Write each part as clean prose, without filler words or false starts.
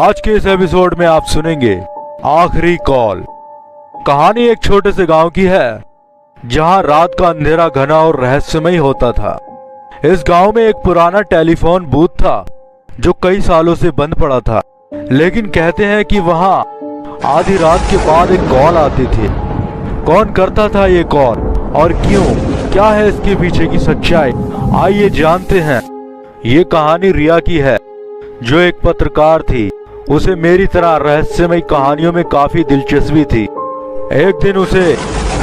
आज के इस एपिसोड में आप सुनेंगे आखिरी कॉल। कहानी एक छोटे से गांव की है जहां रात का अंधेरा घना और रहस्यमय होता था। इस गांव में एक पुराना टेलीफोन बूथ था जो कई सालों से बंद पड़ा था, लेकिन कहते हैं कि वहां आधी रात के बाद एक कॉल आती थी। कौन करता था ये कॉल और क्यों, क्या है इसके पीछे की सच्चाई, आइए जानते हैं। ये कहानी रिया की है जो एक पत्रकार थी। उसे मेरी तरह रहस्यमय कहानियों में काफी दिलचस्पी थी। एक दिन उसे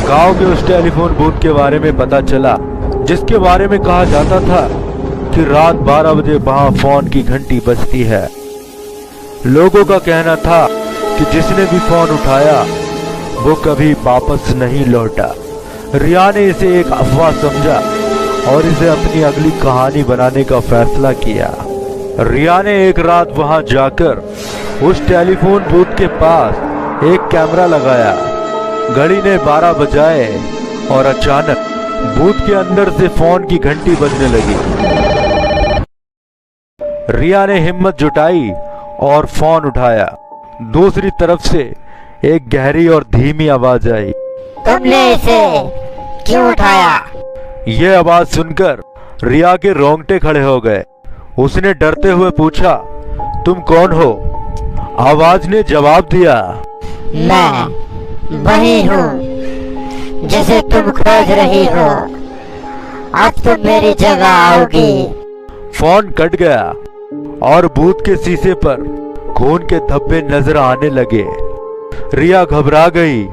गांव के उस टेलीफोन बूथ के बारे में पता चला जिसके बारे में कहा जाता था कि रात 12 बजे वहां फोन की घंटी बजती है। लोगों का कहना था कि जिसने भी फोन उठाया वो कभी वापस नहीं लौटा। रिया ने इसे एक अफवाह समझा और इसे अपनी अगली कहानी बनाने का फैसला किया। रिया ने एक रात वहां जाकर उस टेलीफोन बूथ के पास एक कैमरा लगाया। घड़ी ने 12 बजाए और अचानक बूथ के अंदर से फोन की घंटी बजने लगी। रिया ने हिम्मत जुटाई और फोन उठाया। दूसरी तरफ से एक गहरी और धीमी आवाज आई, तुमने इसे क्यों उठाया? यह आवाज सुनकर रिया के रोंगटे खड़े हो गए। उसने डरते हुए पूछा, तुम कौन हो? आवाज ने जवाब दिया, मैं वही हूँ जिसे तुम खोज रही हो। आज तुम मेरी जगह आओगी। फोन कट गया और बूथ के शीशे पर खून के धब्बे नजर आने लगे। रिया घबरा गई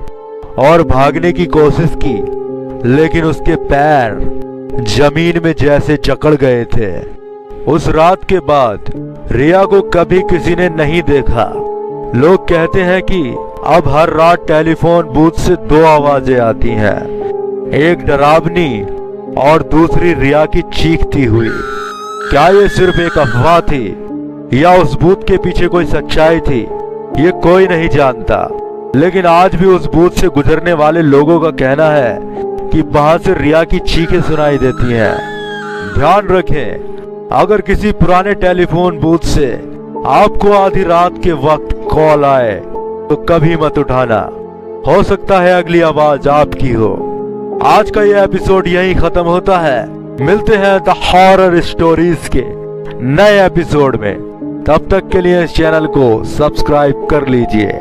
और भागने की कोशिश की, लेकिन उसके पैर जमीन में जैसे जकड़ गए थे। उस रात के बाद रिया को कभी किसी ने नहीं देखा। लोग कहते हैं कि अब हर रात टेलीफोन बूथ से 2 आवाजें आती हैं, एक डरावनी और दूसरी रिया की चीखती हुई। क्या ये सिर्फ एक अफवाह थी या उस बूथ के पीछे कोई सच्चाई थी, ये कोई नहीं जानता। लेकिन आज भी उस बूथ से गुजरने वाले लोगों का कहना है कि वहां से रिया की चीखें सुनाई देती हैं। ध्यान रखें, अगर किसी पुराने टेलीफोन बूथ से आपको आधी रात के वक्त कॉल आए तो कभी मत उठाना, हो सकता है अगली आवाज आपकी हो। आज का ये एपिसोड यहीं खत्म होता है। मिलते हैं द हॉरर स्टोरीज के नए एपिसोड में। तब तक के लिए इस चैनल को सब्सक्राइब कर लीजिए।